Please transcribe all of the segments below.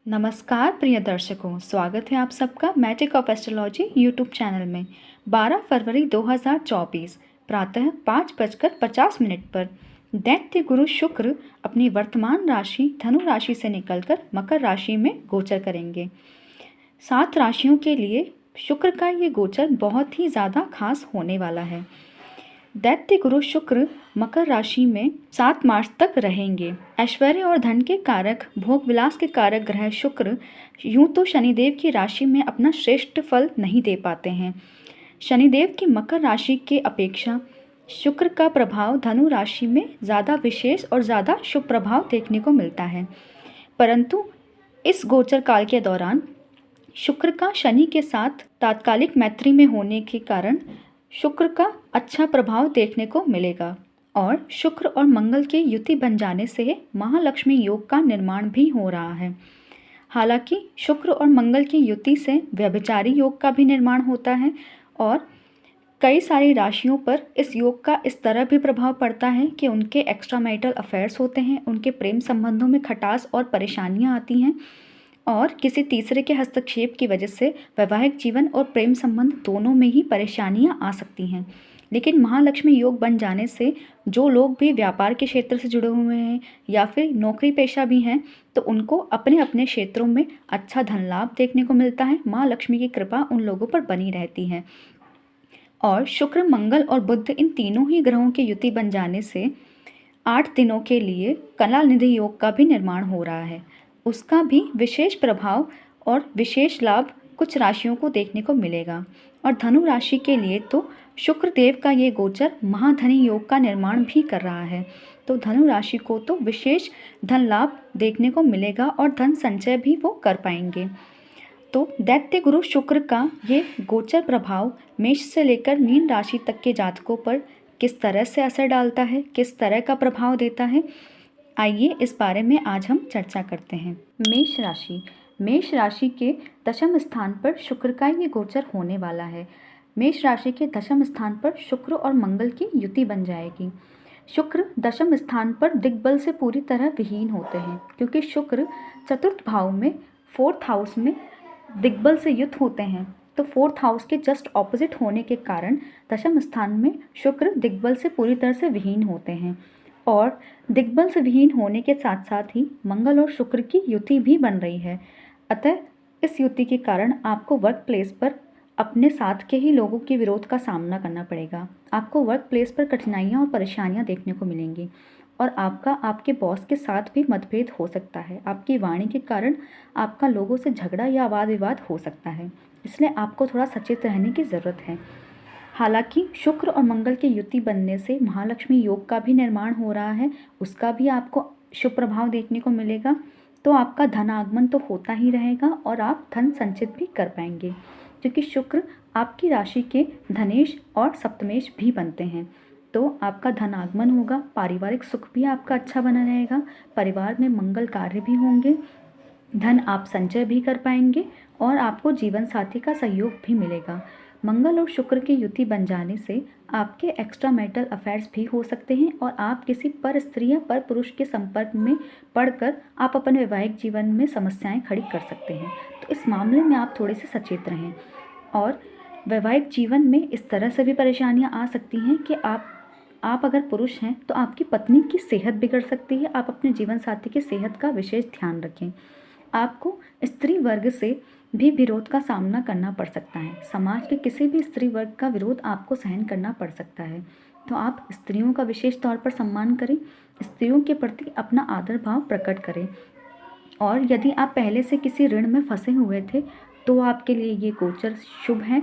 नमस्कार प्रिय दर्शकों, स्वागत है आप सबका magic of astrology YouTube channel में। 12 फरवरी 2024 प्रातः 5:50 पर दैत्य गुरु शुक्र अपनी वर्तमान राशि धनु राशि से निकलकर मकर राशि में गोचर करेंगे। 7 राशियों के लिए शुक्र का ये गोचर बहुत ही ज़्यादा खास होने वाला है। दैत्य गुरु शुक्र मकर राशि में 7 मार्च तक रहेंगे। ऐश्वर्य और धन के कारक, भोग विलास के कारक ग्रह शुक्र यूं तो शनिदेव की राशि में अपना श्रेष्ठ फल नहीं दे पाते हैं। शनिदेव की मकर राशि के अपेक्षा शुक्र का प्रभाव धनु राशि में ज़्यादा विशेष और ज़्यादा शुभ प्रभाव देखने को मिलता है। परंतु इस गोचर काल के दौरान शुक्र का शनि के साथ तात्कालिक मैत्री में होने के कारण शुक्र का अच्छा प्रभाव देखने को मिलेगा और शुक्र और मंगल के युति बन जाने से महालक्ष्मी योग का निर्माण भी हो रहा है। हालांकि शुक्र और मंगल की युति से व्यभिचारी योग का भी निर्माण होता है और कई सारी राशियों पर इस योग का इस तरह भी प्रभाव पड़ता है कि उनके एक्स्ट्रा मैरिटल अफेयर्स होते हैं, उनके प्रेम संबंधों में खटास और परेशानियां आती हैं और किसी तीसरे के हस्तक्षेप की वजह से वैवाहिक जीवन और प्रेम संबंध दोनों में ही परेशानियां आ सकती हैं। लेकिन महालक्ष्मी योग बन जाने से जो लोग भी व्यापार के क्षेत्र से जुड़े हुए हैं या फिर नौकरी पेशा भी हैं, तो उनको अपने अपने क्षेत्रों में अच्छा धन लाभ देखने को मिलता है। माँ लक्ष्मी की कृपा उन लोगों पर बनी रहती है और शुक्र, मंगल और बुध इन तीनों ही ग्रहों की युति बन जाने से 8 दिनों के लिए कला निधि योग का भी निर्माण हो रहा है। उसका भी विशेष प्रभाव और विशेष लाभ कुछ राशियों को देखने को मिलेगा। और धनु राशि के लिए तो शुक्र देव का ये गोचर महाधनी योग का निर्माण भी कर रहा है, तो धनु राशि को तो विशेष धन लाभ देखने को मिलेगा और धन संचय भी वो कर पाएंगे। तो दैत्य गुरु शुक्र का ये गोचर प्रभाव मेष से लेकर मीन राशि तक के जातकों पर किस तरह से असर डालता है, किस तरह का प्रभाव देता है, आइए इस बारे में आज हम चर्चा करते हैं। मेष राशि के दशम स्थान पर शुक्र का ये गोचर होने वाला है। मेष राशि के दशम स्थान पर शुक्र और मंगल की युति बन जाएगी। शुक्र दशम स्थान पर दिग्बल से पूरी तरह विहीन होते हैं, क्योंकि शुक्र चतुर्थ भाव में 4th हाउस में दिग्बल से युत होते हैं। तो 4th हाउस के जस्ट ऑपोजिट होने के कारण दशम स्थान में शुक्र दिग्बल से पूरी तरह से विहीन होते हैं और दिग्बल से विहीन होने के साथ साथ ही मंगल और शुक्र की युति भी बन रही है। अतः इस युति के कारण आपको वर्क प्लेस पर अपने साथ के ही लोगों के विरोध का सामना करना पड़ेगा। आपको वर्क प्लेस पर कठिनाइयाँ और परेशानियाँ देखने को मिलेंगी और आपके बॉस के साथ भी मतभेद हो सकता है। आपकी वाणी के कारण आपका लोगों से झगड़ा या वाद विवाद हो सकता है, इसलिए आपको थोड़ा सचेत रहने की ज़रूरत है। हालांकि शुक्र और मंगल की युति बनने से महालक्ष्मी योग का भी निर्माण हो रहा है, उसका भी आपको शुभ प्रभाव देखने को मिलेगा। तो आपका धन आगमन तो होता ही रहेगा और आप धन संचित भी कर पाएंगे, क्योंकि शुक्र आपकी राशि के धनेश और सप्तमेश भी बनते हैं। तो आपका धन आगमन होगा, पारिवारिक सुख भी आपका अच्छा बना रहेगा, परिवार में मंगल कार्य भी होंगे, धन आप संचय भी कर पाएंगे और आपको जीवन साथी का सहयोग भी मिलेगा। मंगल और शुक्र की युति बन जाने से आपके एक्स्ट्रा मैरिटल अफेयर्स भी हो सकते हैं और आप किसी पर स्त्री या पर पुरुष के संपर्क में पड़कर आप अपने वैवाहिक जीवन में समस्याएं खड़ी कर सकते हैं। तो इस मामले में आप थोड़े से सचेत रहें। और वैवाहिक जीवन में इस तरह से भी परेशानियां आ सकती हैं कि आप अगर पुरुष हैं तो आपकी पत्नी की सेहत बिगड़ सकती है। आप अपने जीवन साथी की सेहत का विशेष ध्यान रखें। आपको स्त्री वर्ग से भी विरोध का सामना करना पड़ सकता है। समाज के किसी भी स्त्री वर्ग का विरोध आपको सहन करना पड़ सकता है। तो आप स्त्रियों का विशेष तौर पर सम्मान करें, स्त्रियों के प्रति अपना आदर भाव प्रकट करें। और यदि आप पहले से किसी ऋण में फंसे हुए थे तो आपके लिए ये गोचर शुभ है।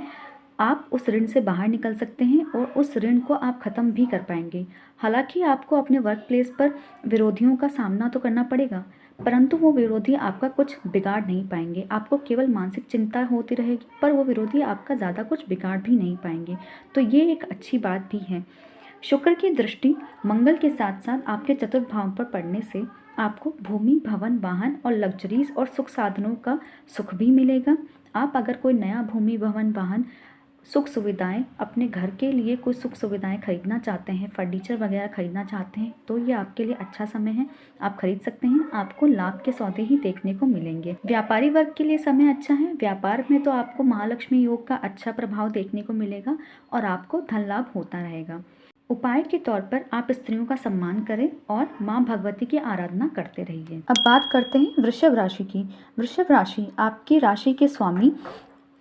आप उस ऋण से बाहर निकल सकते हैं और उस ऋण को आप ख़त्म भी कर पाएंगे। हालांकि आपको अपने वर्क प्लेस पर विरोधियों का सामना तो करना पड़ेगा, परंतु वो विरोधी आपका कुछ बिगाड़ नहीं पाएंगे। आपको केवल मानसिक चिंता होती रहेगी, पर वो विरोधी आपका ज़्यादा कुछ बिगाड़ भी नहीं पाएंगे। तो ये एक अच्छी बात भी है। शुक्र की दृष्टि मंगल के साथ साथ आपके चतुर्थ भाव पर पड़ने से आपको भूमि, भवन, वाहन और लग्जरीज और सुख साधनों का सुख भी मिलेगा। आप अगर कोई नया भूमि, भवन, वाहन सुख सुविधाएं, अपने घर के लिए कुछ सुख सुविधाएं खरीदना चाहते हैं, फर्नीचर वगैरह खरीदना चाहते हैं, तो ये आपके लिए अच्छा समय है, आप खरीद सकते हैं। आपको लाभ के सौदे ही देखने को मिलेंगे। व्यापारी वर्ग के लिए समय अच्छा है। व्यापार में तो आपको महालक्ष्मी योग का अच्छा प्रभाव देखने को मिलेगा और आपको धन लाभ होता रहेगा। उपाय के तौर पर आप स्त्रियों का सम्मान करें और माँ भगवती की आराधना करते रहिए। अब बात करते हैं वृषभ राशि की। वृषभ राशि, आपकी राशि के स्वामी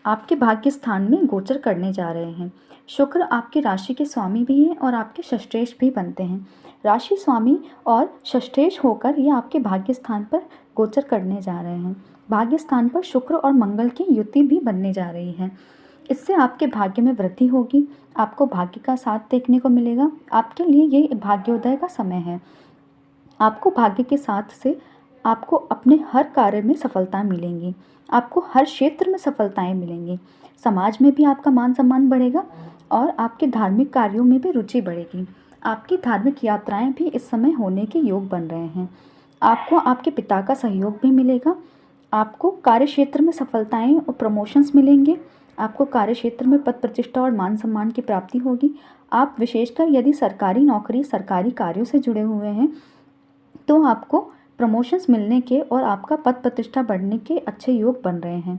आपके भाग्य स्थान में गोचर करने जा रहे हैं। शुक्र आपकी राशि के स्वामी भी हैं और आपके षष्ठेश भी बनते हैं। राशि स्वामी और षष्ठेश होकर ये आपके भाग्य स्थान पर गोचर करने जा रहे हैं। भाग्य स्थान पर शुक्र और मंगल की युति भी बनने जा रही है। इससे आपके भाग्य में वृद्धि होगी, आपको भाग्य का साथ देखने को मिलेगा। आपके लिए ये भाग्योदय का समय है। आपको भाग्य के साथ से आपको अपने हर कार्य में सफलता मिलेंगी, आपको हर क्षेत्र में सफलताएं मिलेंगी। समाज में भी आपका मान सम्मान बढ़ेगा और आपके धार्मिक कार्यों में भी रुचि बढ़ेगी। आपकी धार्मिक यात्राएं भी इस समय होने के योग बन रहे हैं। आपको आपके पिता का सहयोग भी मिलेगा। आपको कार्य क्षेत्र में सफलताएं और प्रमोशंस मिलेंगे। आपको कार्य क्षेत्र में पद प्रतिष्ठा और मान सम्मान की प्राप्ति होगी। आप विशेषकर यदि सरकारी नौकरी, सरकारी कार्यों से जुड़े हुए हैं तो आपको प्रमोशंस मिलने के और आपका पद प्रतिष्ठा बढ़ने के अच्छे योग बन रहे हैं।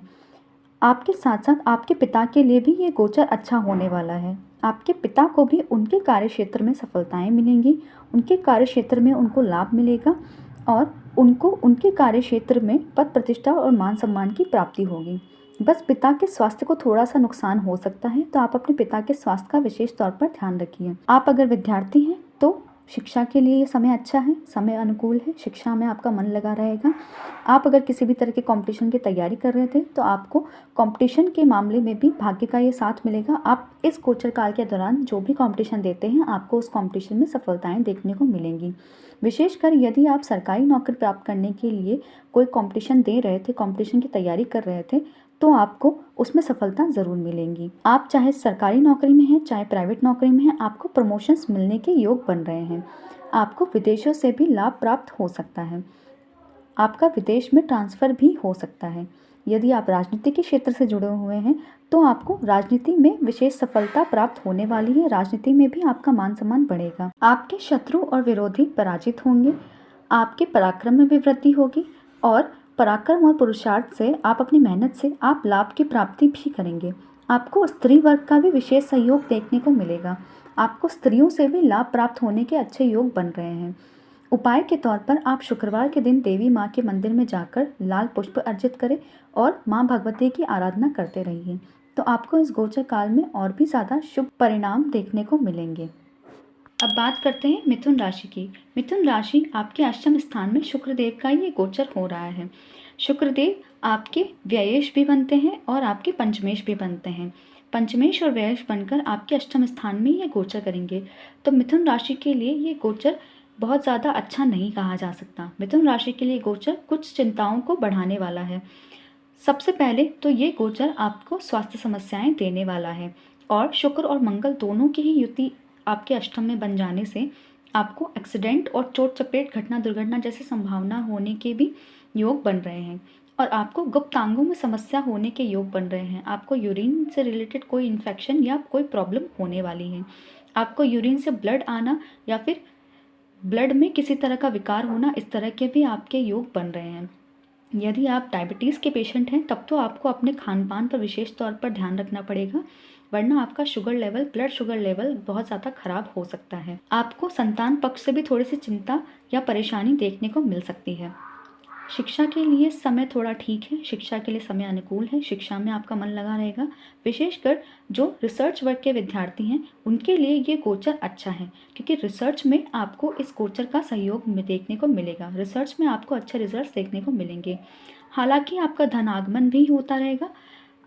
आपके साथ साथ आपके पिता के लिए भी ये गोचर अच्छा होने वाला है। आपके पिता को भी उनके कार्य क्षेत्र में सफलताएं मिलेंगी, उनके कार्य क्षेत्र में उनको लाभ मिलेगा और उनको उनके कार्य क्षेत्र में पद प्रतिष्ठा और मान सम्मान की प्राप्ति होगी। बस पिता के स्वास्थ्य को थोड़ा सा नुकसान हो सकता है, तो आप अपने पिता के स्वास्थ्य का विशेष तौर पर ध्यान रखिए। आप अगर विद्यार्थी हैं तो शिक्षा के लिए ये समय अच्छा है, समय अनुकूल है, शिक्षा में आपका मन लगा रहेगा। आप अगर किसी भी तरह के कंपटीशन की तैयारी कर रहे थे तो आपको कंपटीशन के मामले में भी भाग्य का ये साथ मिलेगा। आप इस गोचर काल के दौरान जो भी कंपटीशन देते हैं आपको उस कंपटीशन में सफलताएं देखने को मिलेंगी। विशेषकर यदि आप सरकारी नौकरी प्राप्त करने के लिए कोई कंपटीशन दे रहे थे, कंपटीशन की तैयारी कर रहे थे, तो आपको उसमें सफलता ज़रूर मिलेंगी। आप चाहे सरकारी नौकरी में हैं, चाहे प्राइवेट नौकरी में हैं, आपको प्रमोशंस मिलने के योग बन रहे हैं। आपको विदेशों से भी लाभ प्राप्त हो सकता है। आपका विदेश में ट्रांसफ़र भी हो सकता है। यदि आप राजनीति के क्षेत्र से जुड़े हुए हैं तो आपको राजनीति में विशेष सफलता प्राप्त होने वाली है। राजनीति में भी आपका मान सम्मान बढ़ेगा। आपके शत्रु और विरोधी पराजित होंगे। आपके पराक्रम में भी वृद्धि होगी और पराक्रम और पुरुषार्थ से आप अपनी मेहनत से आप लाभ की प्राप्ति भी करेंगे। आपको स्त्री वर्ग का भी विशेष सहयोग देखने को मिलेगा। आपको स्त्रियों से भी लाभ प्राप्त होने के अच्छे योग बन रहे हैं। उपाय के तौर पर आप शुक्रवार के दिन देवी माँ के मंदिर में जाकर लाल पुष्प अर्जित करें और माँ भगवती की आराधना करते रहिए, तो आपको इस गोचर काल में और भी ज़्यादा शुभ परिणाम देखने को मिलेंगे। अब बात करते हैं मिथुन राशि की। मिथुन राशि, आपके अष्टम स्थान में शुक्रदेव का ये गोचर हो रहा है। शुक्रदेव आपके व्ययेश भी बनते हैं और आपके पंचमेश भी बनते हैं। पंचमेश और व्ययेश बनकर आपके अष्टम स्थान में ये गोचर करेंगे, तो मिथुन राशि के लिए ये गोचर बहुत ज़्यादा अच्छा नहीं कहा जा सकता। मिथुन राशि के लिए गोचर कुछ चिंताओं को बढ़ाने वाला है। सबसे पहले तो ये गोचर आपको स्वास्थ्य समस्याएं देने वाला है और शुक्र और मंगल दोनों की ही युति आपके अष्टम में बन जाने से आपको एक्सीडेंट और चोट चपेट, घटना दुर्घटना जैसी संभावना होने के भी योग बन रहे हैं और आपको गुप्तांगों में समस्या होने के योग बन रहे हैं। आपको यूरिन से रिलेटेड कोई इन्फेक्शन या कोई प्रॉब्लम होने वाली है। आपको यूरिन से ब्लड आना या फिर ब्लड में किसी तरह का विकार होना, इस तरह के भी आपके योग बन रहे हैं। यदि आप डायबिटीज़ के पेशेंट हैं तब तो आपको अपने खान पान पर विशेष तौर पर ध्यान रखना पड़ेगा, वरना आपका sugar level, blood sugar level बहुत ज़्यादा खराब हो सकता है। आपको संतान पक्ष से भी थोड़ी सी चिंता या परेशानी देखने को मिल सकती है। शिक्षा के लिए समय थोड़ा ठीक है, शिक्षा के लिए समय अनुकूल है, शिक्षा में आपका मन लगा रहेगा। विशेषकर जो रिसर्च वर्ग के विद्यार्थी हैं उनके लिए ये गोचर अच्छा है, क्योंकि रिसर्च में आपको इस गोचर का सहयोग देखने को मिलेगा। रिसर्च में आपको अच्छे रिजल्ट्स देखने को मिलेंगे। हालांकि आपका धनागमन भी होता रहेगा,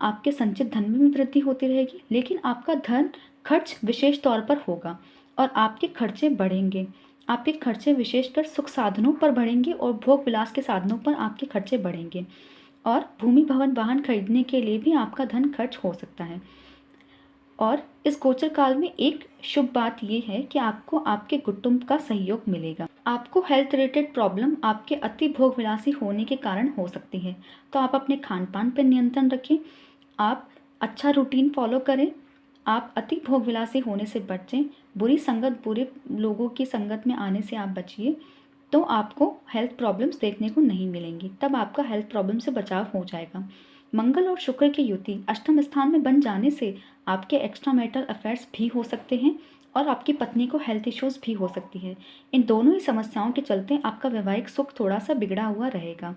आपके संचित धन में भी वृद्धि होती रहेगी, लेकिन आपका धन खर्च विशेष तौर पर होगा और आपके खर्चे बढ़ेंगे। आपके खर्चे विशेषकर सुख साधनों पर बढ़ेंगे और भोग विलास के साधनों पर आपके खर्चे बढ़ेंगे और भूमि भवन वाहन खरीदने के लिए भी आपका धन खर्च हो सकता है। और इस गोचर काल में एक शुभ बात यह है कि आपको आपके कुटुंब का सहयोग मिलेगा। आपको हेल्थ रिलेटेड प्रॉब्लम आपके अति भोग विलासी होने के कारण हो सकती है, तो आप अपने खान पान पर नियंत्रण रखें, आप अच्छा रूटीन फॉलो करें आप अति भोगविलासी होने से बचें, बुरी संगत, बुरे लोगों की संगत में आने से आप बचिए, तो आपको हेल्थ प्रॉब्लम्स देखने को नहीं मिलेंगी, तब आपका हेल्थ प्रॉब्लम से बचाव हो जाएगा। मंगल और शुक्र की युति अष्टम स्थान में बन जाने से आपके एक्स्ट्रा मैरिटल अफेयर्स भी हो सकते हैं और आपकी पत्नी को हेल्थ इश्यूज़ भी हो सकती है। इन दोनों ही समस्याओं के चलते आपका वैवाहिक सुख थोड़ा सा बिगड़ा हुआ रहेगा।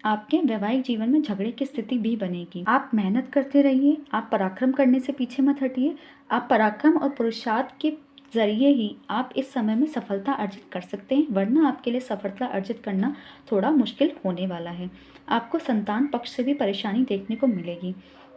आपके वैवाहिक जीवन में झगड़े की स्थिति भी बनेगी। आप मेहनत करते रहिए, आप पराक्रम करने से पीछे मत हटिए। आप पराक्रम और पुरुषार्थ के ज़रिए ही आप इस समय में सफलता अर्जित कर सकते हैं, वरना आपके लिए सफलता अर्जित करना थोड़ा मुश्किल होने वाला है। आपको संतान पक्ष से भी परेशानी देखने को मिलेगी,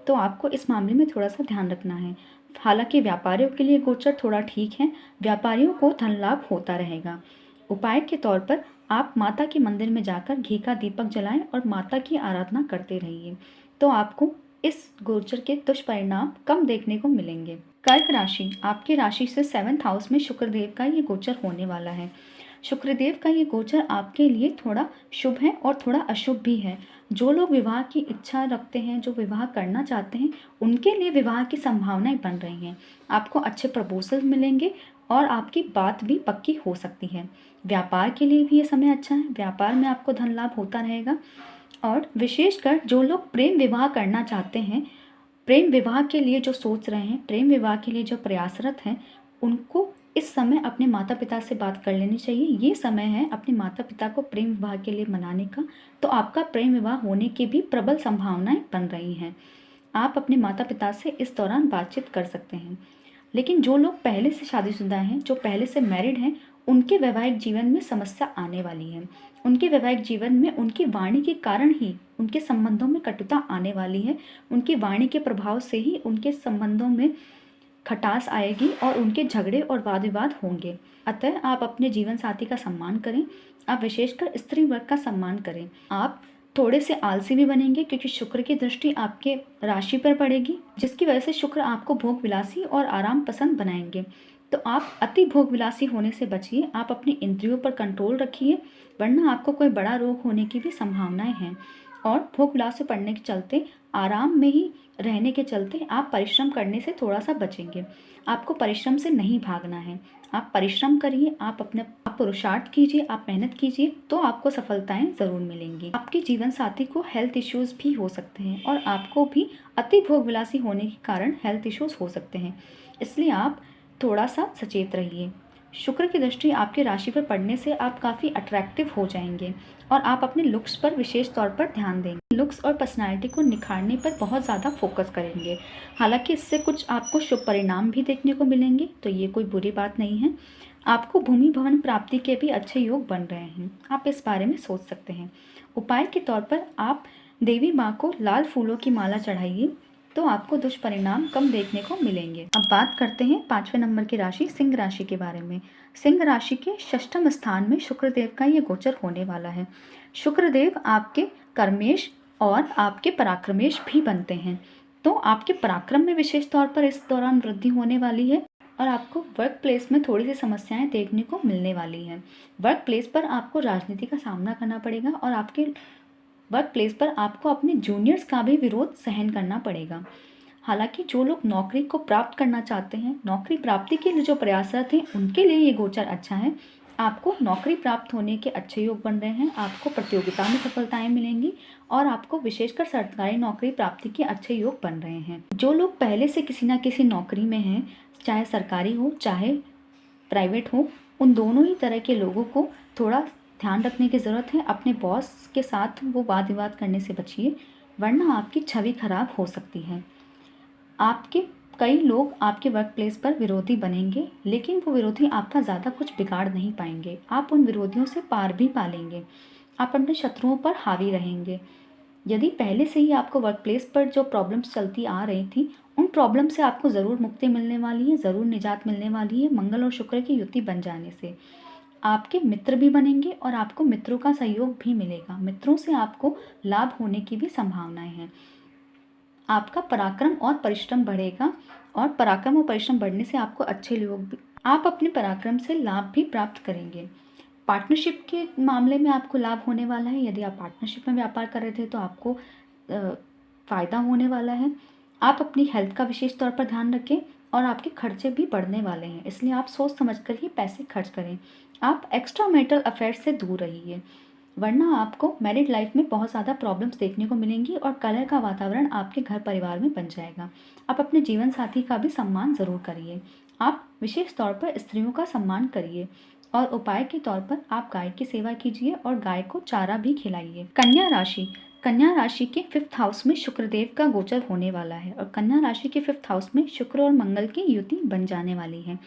तो आपको इस मामले में थोड़ा सा ध्यान रखना है। हालांकि व्यापारियों के लिए गोचर थोड़ा ठीक है, व्यापारियों को धन लाभ होता रहेगा। उपाय के तौर पर आप माता के मंदिर में जाकर घी का दीपक जलाएं और माता की आराधना करते रहिए, तो आपको इस गोचर के दुष्परिणाम कम देखने को मिलेंगे। कर्क राशि, आपकी राशि से 7th हाउस में शुक्रदेव का ये गोचर होने वाला है। शुक्रदेव का ये गोचर आपके लिए थोड़ा शुभ है और थोड़ा अशुभ भी है। जो लोग विवाह की इच्छा रखते हैं, जो विवाह करना चाहते हैं, उनके लिए विवाह की संभावनाएं बन रही हैं। आपको अच्छे प्रपोजल मिलेंगे और आपकी बात भी पक्की हो सकती है। व्यापार के लिए भी ये समय अच्छा है, व्यापार में आपको धन लाभ होता रहेगा। और विशेषकर जो लोग प्रेम विवाह करना चाहते हैं, प्रेम विवाह के लिए जो सोच रहे हैं, प्रेम विवाह के लिए जो प्रयासरत हैं, उनको इस समय अपने माता पिता से बात कर लेनी चाहिए। ये समय है अपने माता पिता को प्रेम विवाह के लिए मनाने का, तो आपका प्रेम विवाह होने की भी प्रबल संभावनाएं बन रही हैं। आप अपने माता पिता से इस दौरान बातचीत कर सकते हैं। लेकिन जो लोग पहले से शादीशुदा हैं, जो पहले से मैरिड हैं, उनके वैवाहिक जीवन में समस्या आने वाली है। उनके वैवाहिक जीवन में उनकी वाणी के कारण ही उनके संबंधों में कटुता आने वाली है। उनकी वाणी के प्रभाव से ही उनके संबंधों में खटास आएगी और उनके झगड़े और वाद विवाद होंगे। अतः आप अपने जीवन साथी का सम्मान करें, आप विशेषकर स्त्री वर्ग का सम्मान करें। आप थोड़े से आलसी भी बनेंगे क्योंकि शुक्र की दृष्टि आपके राशि पर पड़ेगी, जिसकी वजह से शुक्र आपको भोग विलासी और आराम पसंद बनाएंगे। तो आप अति भोग विलासी होने से बचिए, आप अपनी इंद्रियों पर कंट्रोल रखिए, वरना आपको कोई बड़ा रोग होने की भी संभावनाएं हैं। और भोग विलास से पड़ने के चलते, आराम में ही रहने के चलते आप परिश्रम करने से थोड़ा सा बचेंगे। आपको परिश्रम से नहीं भागना है, आप परिश्रम करिए, आप पुरुषार्थ कीजिए, आप मेहनत कीजिए, तो आपको सफलताएं ज़रूर मिलेंगी। आपके जीवन साथी को हेल्थ इश्यूज़ भी हो सकते हैं और आपको भी अति भोग विलासी होने के कारण हेल्थ इश्यूज़ हो सकते हैं, इसलिए आप थोड़ा सा सचेत रहिए। शुक्र की दृष्टि आपकी राशि पर पड़ने से आप काफ़ी अट्रैक्टिव हो जाएंगे और आप अपने लुक्स पर विशेष तौर पर ध्यान देंगे। लुक्स और पर्सनालिटी को निखारने पर बहुत ज़्यादा फोकस करेंगे। हालांकि इससे कुछ आपको शुभ परिणाम भी देखने को मिलेंगे, तो ये कोई बुरी बात नहीं है। आपको भूमि भवन प्राप्ति के भी अच्छे योग बन रहे हैं, आप इस बारे में सोच सकते हैं। उपाय के तौर पर आप देवी माँ को लाल फूलों की माला चढ़ाइए, तो आपको दुष्परिणाम कम देखने को मिलेंगे। अब बात करते हैं 5वें नंबर की राशि सिंह राशि के बारे में। सिंह राशि के 6ठ स्थान में शुक्रदेव का ये गोचर होने वाला है। शुक्रदेव आपके कर्मेश और आपके पराक्रमेश भी बनते हैं, तो आपके पराक्रम में विशेष तौर पर इस दौरान वृद्धि होने वाली है और आपको वर्क प्लेस में थोड़ी सी समस्याएं देखने को मिलने वाली हैं। वर्क प्लेस पर आपको राजनीति का सामना करना पड़ेगा और आपके वर्क प्लेस पर आपको अपने जूनियर्स का भी विरोध सहन करना पड़ेगा। हालांकि जो लोग नौकरी को प्राप्त करना चाहते हैं, नौकरी प्राप्ति के लिए जो प्रयासरत हैं, उनके लिए ये गोचर अच्छा है। आपको नौकरी प्राप्त होने के अच्छे योग बन रहे हैं, आपको प्रतियोगिता में सफलताएं मिलेंगी और आपको विशेषकर सरकारी नौकरी प्राप्ति के अच्छे योग बन रहे हैं। जो लोग पहले से किसी न किसी नौकरी में हैं, चाहे सरकारी हो चाहे प्राइवेट हो, उन दोनों ही तरह के लोगों को थोड़ा ध्यान रखने की ज़रूरत है। अपने बॉस के साथ वो वाद विवाद करने से बचिए, वरना आपकी छवि खराब हो सकती है। आपके कई लोग आपके वर्क प्लेस पर विरोधी बनेंगे, लेकिन वो विरोधी आपका ज़्यादा कुछ बिगाड़ नहीं पाएंगे। आप उन विरोधियों से पार भी पा लेंगे, आप अपने शत्रुओं पर हावी रहेंगे। यदि पहले से ही आपको वर्क प्लेस पर जो प्रॉब्लम्स चलती आ रही थी, उन प्रॉब्लम से आपको ज़रूर मुक्ति मिलने वाली है, ज़रूर निजात मिलने वाली है। मंगल और शुक्र की युति बन जाने से आपके मित्र भी बनेंगे और आपको मित्रों का सहयोग भी मिलेगा। मित्रों से आपको लाभ होने की भी संभावनाएं हैं। आपका पराक्रम और परिश्रम बढ़ेगा और पराक्रम और परिश्रम बढ़ने से आपको अच्छे लोग भी, आप अपने पराक्रम से लाभ भी प्राप्त करेंगे। पार्टनरशिप के मामले में आपको लाभ होने वाला है। यदि आप पार्टनरशिप में व्यापार कर रहे थे तो आपको फ़ायदा होने वाला है। आप अपनी हेल्थ का विशेष तौर पर ध्यान रखें। और आपके खर्चे भी बढ़ने वाले हैं, इसलिए आप सोच समझकर ही पैसे खर्च करें। आप एक्स्ट्रा मैरिटल अफेयर्स से दूर रहिए, वरना आपको मैरिड लाइफ में बहुत ज़्यादा प्रॉब्लम्स देखने को मिलेंगी और कलह का वातावरण आपके घर परिवार में बन जाएगा। आप अपने जीवन साथी का भी सम्मान ज़रूर करिए। आप विशेष तौर पर स्त्रियों का सम्मान करिए और उपाय के तौर पर आप गाय की सेवा कीजिए और गाय को चारा भी खिलाइए। कन्या राशि के 5th हाउस में शुक्रदेव का गोचर होने वाला है और कन्या राशि के 5th हाउस में शुक्र और मंगल की युति बन जाने वाली है।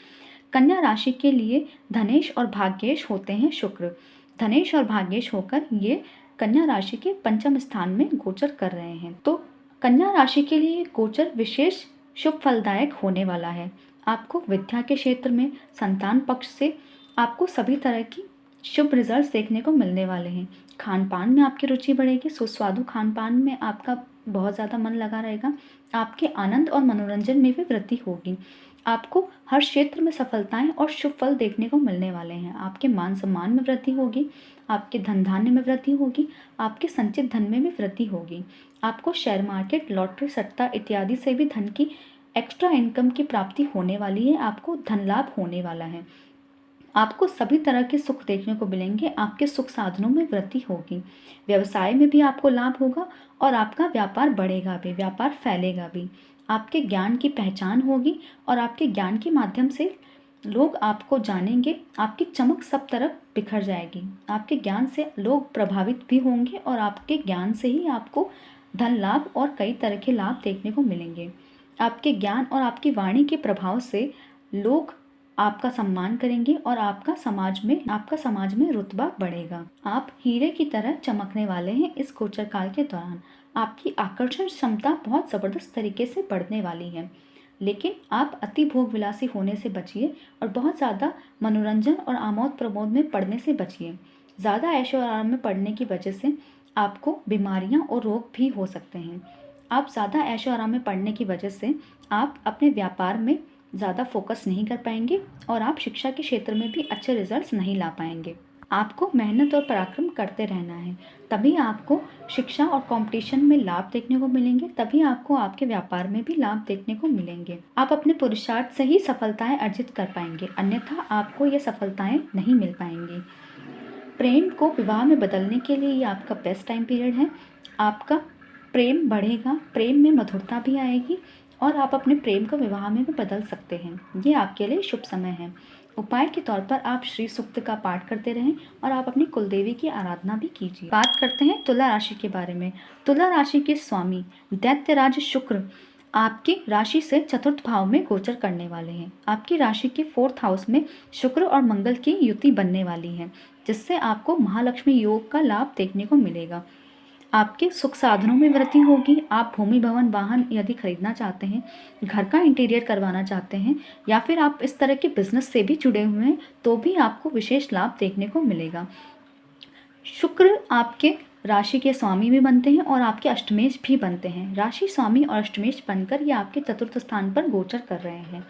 कन्या राशि के लिए धनेश और भाग्येश होते हैं शुक्र। धनेश और भाग्येश होकर ये कन्या राशि के 5th स्थान में गोचर कर रहे हैं, तो कन्या राशि के लिए गोचर विशेष शुभ फलदायक होने वाला है। आपको विद्या के क्षेत्र में संतान पक्ष से आपको सभी तरह की शुभ रिजल्ट्स देखने को मिलने वाले हैं। खान पान में आपकी रुचि बढ़ेगी, सुस्वादु खान पान में आपका बहुत ज़्यादा मन लगा रहेगा। आपके आनंद और मनोरंजन में भी वृद्धि होगी। आपको हर क्षेत्र में सफलताएं और शुभ फल देखने को मिलने वाले हैं। आपके मान सम्मान में वृद्धि होगी, आपके धन धान्य में वृद्धि होगी, आपके संचित धन में भी वृद्धि होगी। आपको शेयर मार्केट, लॉटरी, सट्टा इत्यादि से भी धन की एक्स्ट्रा इनकम की प्राप्ति होने वाली है। आपको धन लाभ होने वाला है। आपको सभी तरह के सुख देखने को मिलेंगे। आपके सुख साधनों में वृद्धि होगी। व्यवसाय में भी आपको लाभ होगा और आपका व्यापार बढ़ेगा भी, व्यापार फैलेगा भी। आपके ज्ञान की पहचान होगी और आपके ज्ञान के माध्यम से लोग आपको जानेंगे। आपकी चमक सब तरफ बिखर जाएगी। आपके ज्ञान से लोग प्रभावित भी होंगे और आपके ज्ञान से ही आपको धन लाभ और कई तरह के लाभ देखने को मिलेंगे। आपके ज्ञान और आपकी वाणी के प्रभाव से लोग आपका सम्मान करेंगे और आपका समाज में रुतबा बढ़ेगा। आप हीरे की तरह चमकने वाले हैं। इस गोचर काल के दौरान आपकी आकर्षण क्षमता बहुत ज़बरदस्त तरीके से बढ़ने वाली है, लेकिन आप अति भोग विलासी होने से बचिए और बहुत ज़्यादा मनोरंजन और आमोद प्रमोद में पड़ने से बचिए। ज़्यादा ऐशो आराम में पड़ने की वजह से आपको बीमारियां और रोग भी हो सकते हैं। आप ज़्यादा ऐशो आराम में पड़ने की वजह से आप अपने व्यापार में ज़्यादा फोकस नहीं कर पाएंगे और आप शिक्षा के क्षेत्र में भी अच्छे रिजल्ट्स नहीं ला पाएंगे। आपको मेहनत और पराक्रम करते रहना है, तभी आपको शिक्षा और कंपटीशन में लाभ देखने को मिलेंगे, तभी आपको आपके व्यापार में भी लाभ देखने को मिलेंगे। आप अपने पुरुषार्थ से ही सफलताएं अर्जित कर पाएंगे, अन्यथा आपको ये सफलताएं नहीं मिल पाएंगी। प्रेम को विवाह में बदलने के लिए ये आपका बेस्ट टाइम पीरियड है। आपका प्रेम बढ़ेगा, प्रेम में मधुरता भी आएगी और आप अपने प्रेम को विवाह में भी बदल सकते हैं। ये आपके लिए शुभ समय है। उपाय के तौर पर आप श्री सूक्त का पाठ करते रहें और आप अपनी कुलदेवी की आराधना भी कीजिए। बात करते हैं तुला राशि के बारे में। तुला राशि के स्वामी दैत्यराज शुक्र आपकी राशि से 4th भाव में गोचर करने वाले हैं। आपकी राशि के 4th हाउस में शुक्र और मंगल की युति बनने वाली है, जिससे आपको महालक्ष्मी योग का लाभ देखने को मिलेगा। आपके सुख साधनों में वृद्धि होगी। आप भूमि, भवन, वाहन यदि खरीदना चाहते हैं, घर का इंटीरियर करवाना चाहते हैं या फिर आप इस तरह के बिजनेस से भी जुड़े हुए हैं, तो भी आपको विशेष लाभ देखने को मिलेगा। शुक्र आपके राशि के स्वामी भी बनते हैं और आपके अष्टमेश भी बनते हैं। राशि स्वामी और अष्टमेश बनकर ये आपके 4th स्थान पर गोचर कर रहे हैं,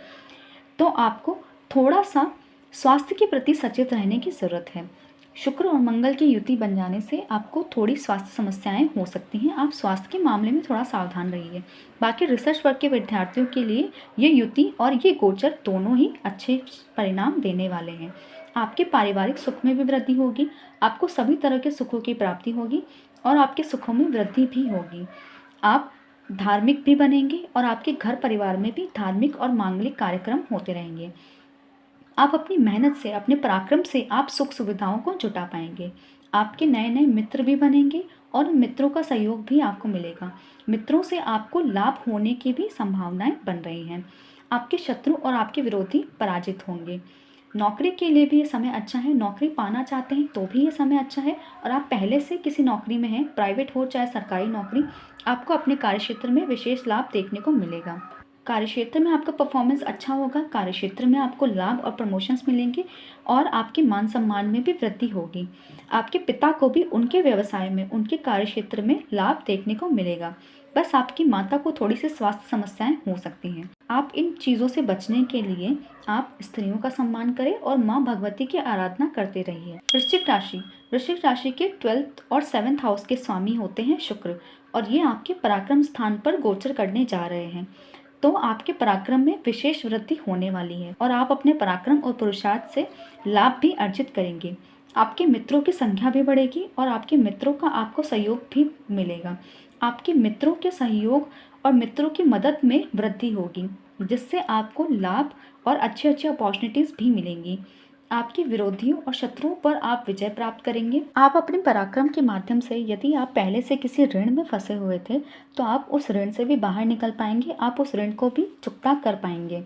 तो आपको थोड़ा सा स्वास्थ्य के प्रति सचेत रहने की ज़रूरत है। शुक्र और मंगल की युति बन जाने से आपको थोड़ी स्वास्थ्य समस्याएं हो सकती हैं। आप स्वास्थ्य के मामले में थोड़ा सावधान रहिए। बाकी रिसर्च वर्क के विद्यार्थियों के लिए ये युति और ये गोचर दोनों ही अच्छे परिणाम देने वाले हैं। आपके पारिवारिक सुख में भी वृद्धि होगी। आपको सभी तरह के सुखों की प्राप्ति होगी और आपके सुखों में वृद्धि भी होगी। आप धार्मिक भी बनेंगे और आपके घर परिवार में भी धार्मिक और मांगलिक कार्यक्रम होते रहेंगे। आप अपनी मेहनत से, अपने पराक्रम से आप सुख सुविधाओं को जुटा पाएंगे। आपके नए नए मित्र भी बनेंगे और मित्रों का सहयोग भी आपको मिलेगा। मित्रों से आपको लाभ होने की भी संभावनाएं बन रही हैं। आपके शत्रु और आपके विरोधी पराजित होंगे। नौकरी के लिए भी ये समय अच्छा है। नौकरी पाना चाहते हैं तो भी ये समय अच्छा है और आप पहले से किसी नौकरी में हैं, प्राइवेट हो चाहे सरकारी नौकरी, आपको अपने कार्यक्षेत्र में विशेष लाभ देखने को मिलेगा। कार्यक्षेत्र में आपका परफॉर्मेंस अच्छा होगा। कार्यक्षेत्र में आपको लाभ और प्रमोशंस मिलेंगे और आपके मान सम्मान में भी वृद्धि होगी। आपके पिता को भी उनके व्यवसाय में, उनके कार्यक्षेत्र में लाभ देखने को मिलेगा। बस आपकी माता को थोड़ी सी स्वास्थ्य समस्याएं हो सकती हैं। आप इन चीज़ों से बचने के लिए आप स्त्रियों का सम्मान करें और माँ भगवती की आराधना करते रहिए। वृश्चिक राशि के 12th और 7th हाउस के स्वामी होते हैं शुक्र और ये आपके पराक्रम स्थान पर गोचर करने जा रहे हैं। तो आपके पराक्रम में विशेष वृद्धि होने वाली है और आप अपने पराक्रम और पुरुषार्थ से लाभ भी अर्जित करेंगे। आपके मित्रों की संख्या भी बढ़ेगी और आपके मित्रों का आपको सहयोग भी मिलेगा। आपके मित्रों के सहयोग और मित्रों की मदद में वृद्धि होगी, जिससे आपको लाभ और अच्छी अच्छी अपॉर्चुनिटीज़ भी मिलेंगी। आपके विरोधियों और शत्रुओं पर आप विजय प्राप्त करेंगे। आप अपने पराक्रम के माध्यम से, यदि आप पहले से किसी ऋण में फंसे हुए थे, तो आप उस ऋण से भी बाहर निकल पाएंगे, आप उस ऋण को भी चुकता कर पाएंगे।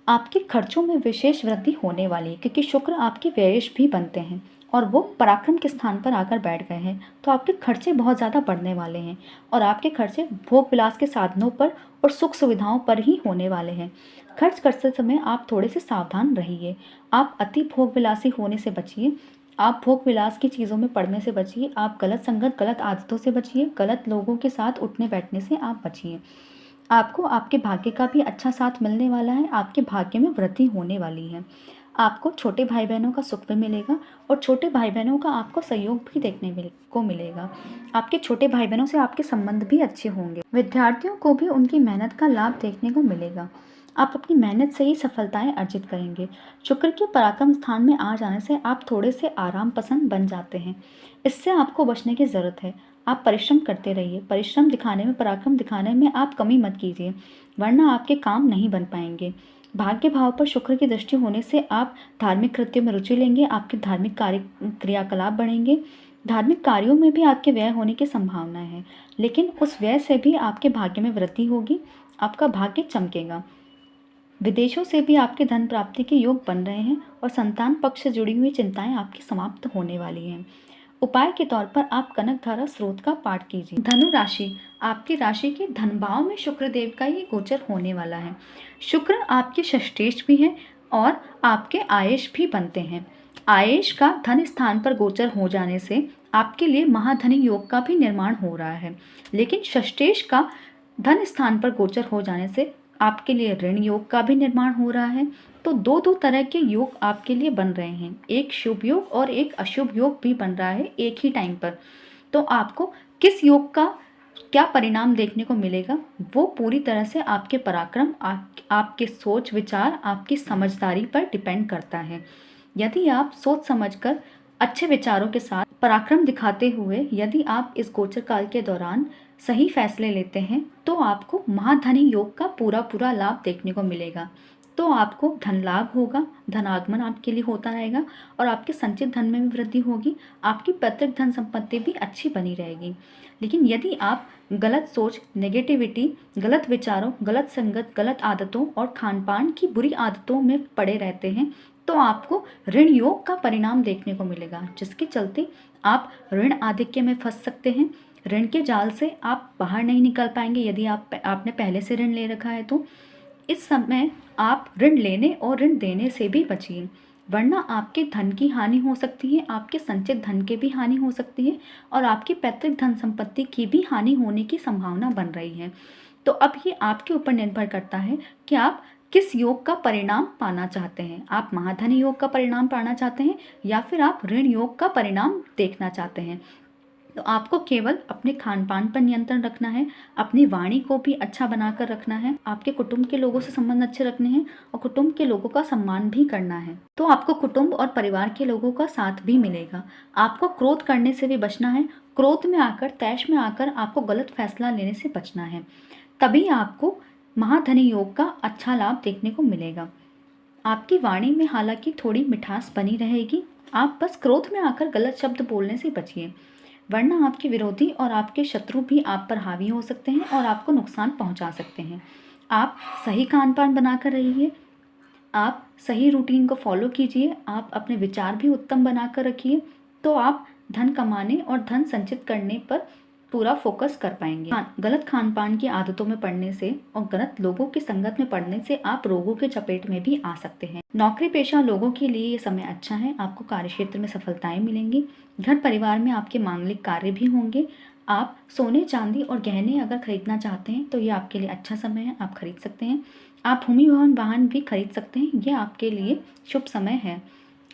आपके खर्चों में विशेष वृद्धि होने वाली है, क्योंकि शुक्र आपके व्ययेश भी बनते हैं और वो पराक्रम के स्थान पर आकर बैठ गए हैं, तो आपके खर्चे बहुत ज़्यादा बढ़ने वाले हैं और आपके खर्चे भोग विलास के साधनों पर और सुख सुविधाओं पर ही होने वाले हैं। खर्च करते समय आप थोड़े से सावधान रहिए। आप अति भोग विलासी होने से बचिए, आप भोग विलास की चीज़ों में पड़ने से बचिए, आप गलत संगत, गलत आदतों से बचिए, गलत लोगों के साथ उठने बैठने से आप बचिए। आपको आपके भाग्य का भी अच्छा साथ मिलने वाला है, आपके भाग्य में वृद्धि होने वाली है। आपको छोटे भाई बहनों का सुख भी मिलेगा और छोटे भाई बहनों का आपको सहयोग भी देखने को मिलेगा। आपके छोटे भाई बहनों से आपके संबंध भी अच्छे होंगे। विद्यार्थियों को भी उनकी मेहनत का लाभ देखने को मिलेगा। आप अपनी मेहनत से ही सफलताएं अर्जित करेंगे। शुक्र के पराक्रम स्थान में आ जाने से आप थोड़े से आराम पसंद बन जाते हैं। इससे आपको बचने की ज़रूरत है। आप परिश्रम करते रहिए। परिश्रम दिखाने में, पराक्रम दिखाने में आप कमी मत कीजिए, वरना आपके काम नहीं बन पाएंगे। भाग्य भाव पर शुक्र की दृष्टि होने से आप धार्मिक कृत्यों में रुचि लेंगे, आपके धार्मिक कार्य क्रियाकलाप बढ़ेंगे। धार्मिक कार्यों में भी आपके व्यय होने की संभावना है, लेकिन उस व्यय से भी आपके भाग्य में वृद्धि होगी, आपका भाग्य चमकेगा। विदेशों से भी आपके धन प्राप्ति के योग बन रहे हैं और संतान पक्ष से जुड़ी हुई चिंताएं आपकी समाप्त होने वाली हैं। उपाय के तौर पर आप कनक धारा स्रोत का पाठ कीजिए। धनु राशि, आपकी राशि के धन भाव में शुक्र देव का ये गोचर होने वाला है। शुक्र आपके षष्ठेश भी है और आपके आयेश भी बनते हैं। आयेश का धन स्थान पर गोचर हो जाने से आपके लिए महाधनी योग का भी निर्माण हो रहा है, लेकिन षष्ठेश का धन स्थान पर गोचर हो जाने से आपके लिए ऋण योग का भी निर्माण हो रहा है। तो दो दो तरह के योग आपके लिए बन रहे हैं, एक शुभ योग और एक अशुभ योग भी बन रहा है एक ही टाइम पर। तो आपको किस योग का क्या परिणाम देखने को मिलेगा, वो पूरी तरह से आपके पराक्रम, आपके सोच विचार, आपकी समझदारी पर डिपेंड करता है। यदि आप सोच समझकर अच्छे विचारों के साथ पराक्रम दिखाते हुए यदि आप इस गोचर काल के दौरान सही फैसले लेते हैं, तो आपको महाधनी योग का पूरा पूरा लाभ देखने को मिलेगा। तो आपको धन लाभ होगा, धनागमन आपके लिए होता रहेगा और आपके संचित धन में भी वृद्धि होगी। आपकी पैतृक धन संपत्ति भी अच्छी बनी रहेगी। लेकिन यदि आप गलत सोच, नेगेटिविटी, गलत विचारों, गलत संगत, गलत आदतों और खान पान की बुरी आदतों में पड़े रहते हैं, तो आपको ऋण योग का परिणाम देखने को मिलेगा, जिसके चलते आप ऋण आधिक्य में फंस सकते हैं। ऋण के जाल से आप बाहर नहीं निकल पाएंगे। यदि आपने पहले से ऋण ले रखा है तो इस समय आप ऋण लेने और ऋण देने से भी बचिए, वरना आपके धन की हानि हो सकती है, आपके संचित धन के भी हानि हो सकती है और आपकी पैतृक धन संपत्ति की भी हानि होने की संभावना बन रही है। तो अब ये आपके ऊपर निर्भर करता है कि आप किस योग का परिणाम पाना चाहते हैं। आप महाधनी योग का परिणाम पाना चाहते हैं या फिर आप ऋण योग का परिणाम देखना चाहते हैं। तो आपको केवल अपने खान पान पर नियंत्रण रखना है, अपनी वाणी को भी अच्छा बनाकर रखना है, आपके कुटुंब के लोगों से संबंध अच्छे रखने हैं और कुटुंब के लोगों का सम्मान भी करना है। तो आपको कुटुंब और परिवार के लोगों का साथ भी मिलेगा। आपको क्रोध करने से भी बचना है। क्रोध में आकर, तैश में आकर आपको गलत फैसला लेने से बचना है, तभी आपको महाधनी योग का अच्छा लाभ देखने को मिलेगा। आपकी वाणी में हालांकि थोड़ी मिठास बनी रहेगी, आप बस क्रोध में आकर गलत शब्द बोलने से बचिए, वरना आपके विरोधी और आपके शत्रु भी आप पर हावी हो सकते हैं और आपको नुकसान पहुंचा सकते हैं। आप सही खान पान बनाकर रहिए, आप सही रूटीन को फॉलो कीजिए, आप अपने विचार भी उत्तम बनाकर रखिए, तो आप धन कमाने और धन संचित करने पर पूरा फोकस कर पाएंगे। गलत खान पान की आदतों में पड़ने से और गलत लोगों की संगत में पड़ने से आप रोगों के चपेट में भी आ सकते हैं। नौकरी पेशा लोगों के लिए ये समय अच्छा है, आपको कार्यक्षेत्र में सफलताएं मिलेंगी। घर परिवार में आपके मांगलिक कार्य भी होंगे। आप सोने, चांदी और गहने अगर खरीदना चाहते हैं तो ये आपके लिए अच्छा समय है, आप खरीद सकते हैं। आप भूमि भवन वाहन भी खरीद सकते हैं, ये आपके लिए शुभ समय है।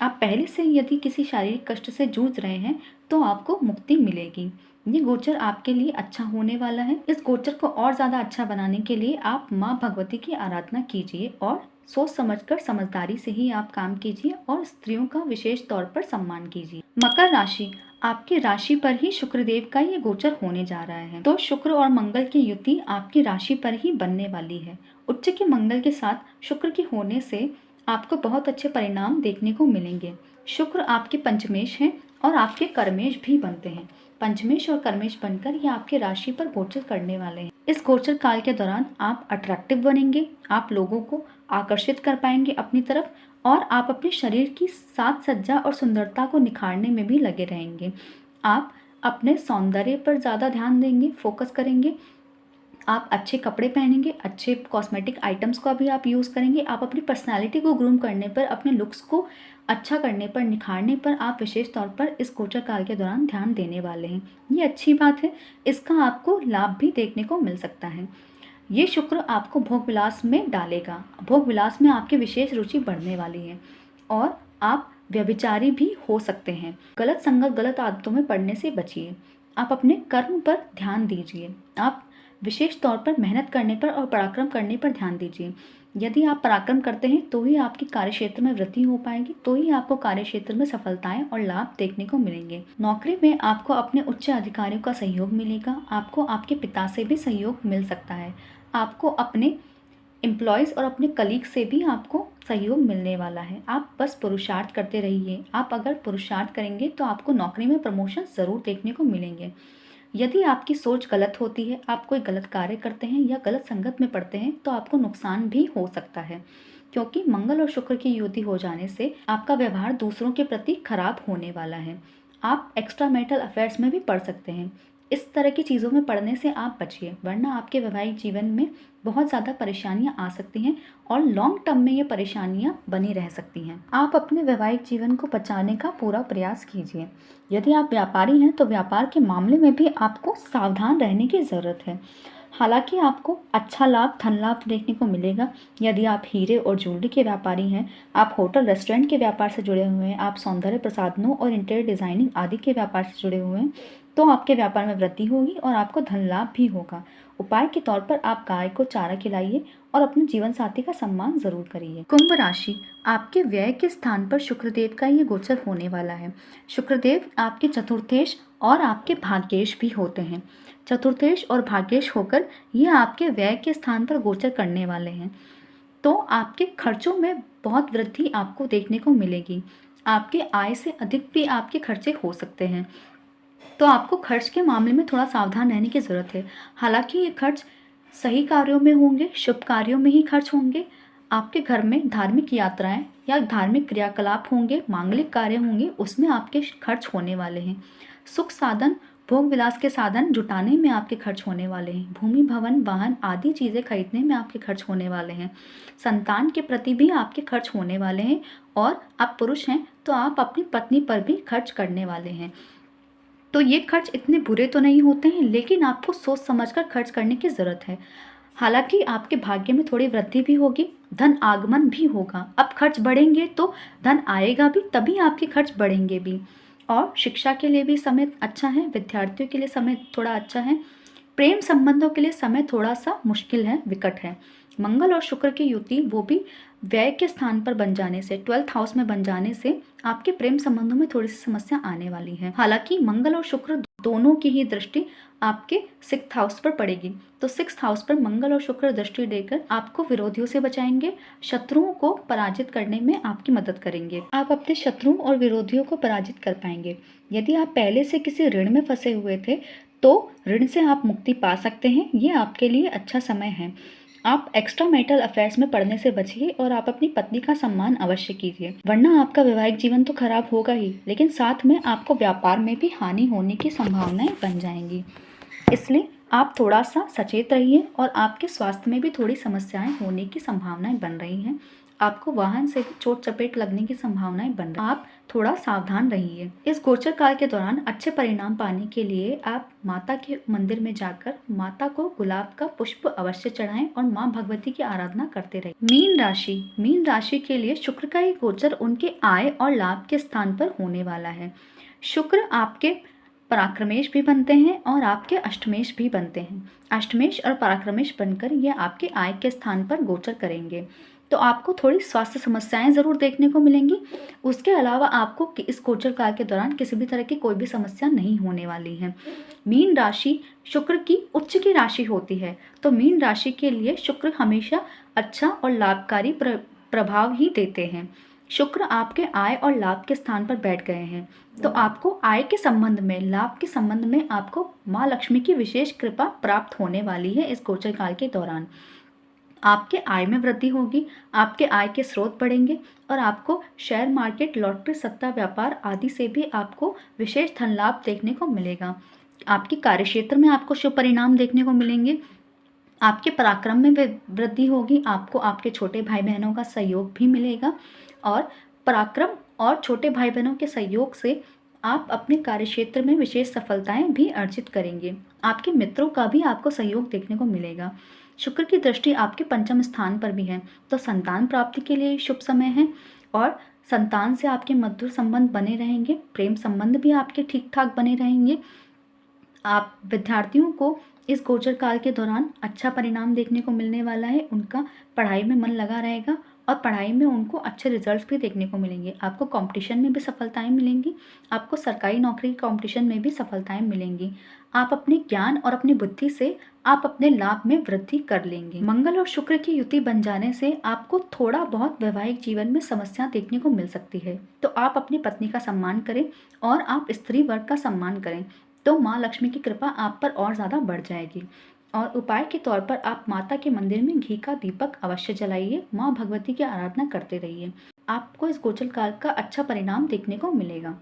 आप पहले से यदि किसी शारीरिक कष्ट से जूझ रहे हैं तो आपको मुक्ति मिलेगी। ये गोचर आपके लिए अच्छा होने वाला है। इस गोचर को और ज़्यादा अच्छा बनाने के लिए आप माँ भगवती की आराधना कीजिए और सोच समझकर समझदारी से ही आप काम कीजिए और स्त्रियों का विशेष तौर पर सम्मान कीजिए। मकर राशि, आपकी राशि पर ही शुक्रदेव का ये गोचर होने जा रहा है, तो शुक्र और मंगल की युति आपकी राशि पर ही बनने वाली है। उच्च के मंगल के साथ शुक्र के होने से आपको बहुत अच्छे परिणाम देखने को मिलेंगे। शुक्र आपके पंचमेश हैं और आपके कर्मेश भी बनते हैं। पंचमेश और कर्मेश बनकर ये आपकी राशि पर गोचर करने वाले हैं। इस गोचर काल के दौरान आप अट्रैक्टिव बनेंगे, आप लोगों को आकर्षित कर पाएंगे अपनी तरफ और आप अपने शरीर की साज सज्जा और सुंदरता को निखारने में भी लगे रहेंगे। आप अपने सौंदर्य पर ज़्यादा ध्यान देंगे, फोकस करेंगे। आप अच्छे कपड़े पहनेंगे, अच्छे कॉस्मेटिक आइटम्स का भी आप यूज़ करेंगे। आप अपनी पर्सनालिटी को ग्रूम करने पर, अपने लुक्स को अच्छा करने पर, निखारने पर आप विशेष तौर पर इस गोचर काल के दौरान ध्यान देने वाले हैं। ये अच्छी बात है, इसका आपको लाभ भी देखने को मिल सकता है। ये शुक्र आपको भोग विलास में डालेगा। भोग विलास में आपकी विशेष रुचि बढ़ने वाली है और आप व्यभिचारी भी हो सकते हैं। गलत संगत, गलत आदतों में पड़ने से बचिए। आप अपने कर्म पर ध्यान दीजिए। आप विशेष तौर पर मेहनत करने पर और पराक्रम करने पर ध्यान दीजिए। यदि आप पराक्रम करते हैं तो ही आपकी कार्यक्षेत्र में वृद्धि हो पाएगी, तो ही आपको कार्यक्षेत्र में सफलताएं और लाभ देखने को मिलेंगे। नौकरी में आपको अपने उच्च अधिकारियों का सहयोग मिलेगा। आपको आपके पिता से भी सहयोग मिल सकता है। आपको अपने एम्प्लॉयज़ और अपने कलीग से भी आपको सहयोग मिलने वाला है। आप बस पुरुषार्थ करते रहिए। आप अगर पुरुषार्थ करेंगे तो आपको नौकरी में प्रमोशन ज़रूर देखने को मिलेंगे। यदि आपकी सोच गलत होती है, आप कोई गलत कार्य करते हैं या गलत संगत में पड़ते हैं तो आपको नुकसान भी हो सकता है, क्योंकि मंगल और शुक्र की युति हो जाने से आपका व्यवहार दूसरों के प्रति खराब होने वाला है। आप एक्स्ट्रा मैरिटल अफेयर्स में भी पड़ सकते हैं। इस तरह की चीज़ों में पड़ने से आप बचिए, वरना आपके वैवाहिक जीवन में बहुत ज़्यादा परेशानियां आ सकती हैं और लॉन्ग टर्म में ये परेशानियां बनी रह सकती हैं। आप अपने वैवाहिक जीवन को बचाने का पूरा प्रयास कीजिए। यदि आप व्यापारी हैं तो व्यापार के मामले में भी आपको सावधान रहने की ज़रूरत है। हालांकि आपको अच्छा लाभ, धन लाभ देखने को मिलेगा। यदि आप हीरे और ज्वेलरी के व्यापारी हैं, आप होटल रेस्टोरेंट के व्यापार से जुड़े हुए हैं, आप सौंदर्य प्रसाधनों और इंटीरियर डिज़ाइनिंग आदि के व्यापार से जुड़े हुए हैं, तो आपके व्यापार में वृद्धि होगी और आपको धन लाभ भी होगा। उपाय के तौर पर आप गाय को चारा खिलाइए और अपने जीवन साथी का सम्मान जरूर करिए। कुंभ राशि, आपके व्यय के स्थान पर शुक्रदेव का ये गोचर होने वाला है। शुक्रदेव आपके चतुर्थेश और आपके भाग्येश भी होते हैं। चतुर्थेश और भाग्येश होकर ये आपके व्यय के स्थान पर गोचर करने वाले हैं, तो आपके खर्चों में बहुत वृद्धि आपको देखने को मिलेगी। आपके आय से अधिक भी आपके खर्चे हो सकते हैं, तो आपको खर्च के मामले में थोड़ा सावधान रहने की ज़रूरत है। हालांकि ये खर्च सही कार्यों में होंगे, शुभ कार्यों में ही खर्च होंगे। आपके घर में धार्मिक यात्राएं या धार्मिक क्रियाकलाप होंगे, मांगलिक कार्य होंगे, उसमें आपके खर्च होने वाले हैं। सुख साधन, भोग विलास के साधन जुटाने में आपके खर्च होने वाले हैं। भूमि, भवन, वाहन आदि चीज़ें खरीदने में आपके खर्च होने वाले हैं। संतान के प्रति भी आपके खर्च होने वाले हैं और आप पुरुष हैं तो आप अपनी पत्नी पर भी खर्च करने वाले हैं। तो ये खर्च इतने बुरे तो नहीं होते हैं, लेकिन आपको सोच समझकर खर्च करने की ज़रूरत है। हालांकि आपके भाग्य में थोड़ी वृद्धि भी होगी, धन आगमन भी होगा। अब खर्च बढ़ेंगे तो धन आएगा भी, तभी आपके खर्च बढ़ेंगे भी। और शिक्षा के लिए भी समय अच्छा है, विद्यार्थियों के लिए समय थोड़ा अच्छा है। प्रेम संबंधों के लिए समय थोड़ा सा मुश्किल है, विकट है। मंगल और शुक्र की युति वो भी व्यय के स्थान पर बन जाने से, 12th हाउस में बन जाने से आपके प्रेम संबंधों में थोड़ी सी समस्या आने वाली है। हालांकि मंगल और शुक्र दोनों की ही दृष्टि आपके 6th हाउस पर पड़ेगी, तो 6th हाउस पर मंगल और शुक्र दृष्टि देकर आपको विरोधियों से बचाएंगे, शत्रुओं को पराजित करने में आपकी मदद करेंगे। आप अपने शत्रुओं और विरोधियों को पराजित कर पाएंगे। यदि आप पहले से किसी ऋण में फंसे हुए थे तो ऋण से आप मुक्ति पा सकते हैं। ये आपके लिए अच्छा समय है। आप एक्स्ट्रा मैरिटल अफेयर्स में पड़ने से बचिए और आप अपनी पत्नी का सम्मान अवश्य कीजिए, वरना आपका वैवाहिक जीवन तो खराब होगा ही, लेकिन साथ में आपको व्यापार में भी हानि होने की संभावनाएं बन जाएंगी। इसलिए आप थोड़ा सा सचेत रहिए और आपके स्वास्थ्य में भी थोड़ी समस्याएं होने की संभावनाएं बन रही हैं। आपको वाहन से भी चोट चपेट लगने की संभावनाएं बन रही। आप थोड़ा सावधान रहिए। इस गोचर काल के दौरान अच्छे परिणाम पाने के लिए आप माता के मंदिर में जाकर माता को गुलाब का पुष्प अवश्य चढ़ाएं और माँ भगवती की आराधना करते रहें। मीन राशि के लिए शुक्र का ये गोचर उनके आय और लाभ के स्थान पर होने वाला है। शुक्र आपके पराक्रमेश भी बनते हैं और आपके अष्टमेश भी बनते हैं। अष्टमेश और पराक्रमेश बनकर यह आपके आय के स्थान पर गोचर करेंगे, तो आपको थोड़ी स्वास्थ्य समस्याएं ज़रूर देखने को मिलेंगी। उसके अलावा आपको इस गोचर काल के दौरान किसी भी तरह की कोई भी समस्या नहीं होने वाली है। मीन राशि शुक्र की उच्च की राशि होती है, तो मीन राशि के लिए शुक्र हमेशा अच्छा और लाभकारी प्रभाव ही देते हैं। शुक्र आपके आय और लाभ के स्थान पर बैठ गए हैं, तो आपको आय के संबंध में, लाभ के संबंध में आपको माँ लक्ष्मी की विशेष कृपा प्राप्त होने वाली है। इस गोचर काल के दौरान आपके आय में वृद्धि होगी, आपके आय के स्रोत बढ़ेंगे और आपको शेयर मार्केट, लॉटरी, सट्टा व्यापार आदि से भी आपको विशेष धन लाभ देखने को मिलेगा। आपके कार्यक्षेत्र में आपको शुभ परिणाम देखने को मिलेंगे। आपके पराक्रम में वृद्धि होगी, आपको आपके छोटे भाई बहनों का सहयोग भी मिलेगा और पराक्रम और छोटे भाई बहनों के सहयोग से आप अपने कार्यक्षेत्र में विशेष सफलताएं भी अर्जित करेंगे। आपके मित्रों का भी आपको सहयोग देखने को मिलेगा। शुक्र की दृष्टि आपके पंचम स्थान पर भी है, तो संतान प्राप्ति के लिए शुभ समय है और संतान से आपके मधुर संबंध बने रहेंगे। प्रेम संबंध भी आपके ठीक ठाक बने रहेंगे। आप विद्यार्थियों को इस गोचर काल के दौरान अच्छा परिणाम देखने को मिलने वाला है। उनका पढ़ाई में मन लगा रहेगा और पढ़ाई में उनको अच्छे रिजल्ट्स भी देखने को मिलेंगे। आपको कंपटीशन में भी सफलताएं मिलेंगी, आपको सरकारी नौकरी के कंपटीशन में भी सफलताएं मिलेंगी। आप अपने ज्ञान और अपनी बुद्धि से आप अपने लाभ में वृद्धि कर लेंगे। मंगल और शुक्र की युति बन जाने से आपको थोड़ा बहुत वैवाहिक जीवन में समस्या देखने को मिल सकती है, तो आप अपनी पत्नी का सम्मान करें और आप स्त्री वर्ग का सम्मान करें, तो माँ लक्ष्मी की कृपा आप पर और ज़्यादा बढ़ जाएगी। और उपाय के तौर पर आप माता के मंदिर में घी का दीपक अवश्य जलाइए, माँ भगवती की आराधना करते रहिए। आपको इस गोचर काल का अच्छा परिणाम देखने को मिलेगा।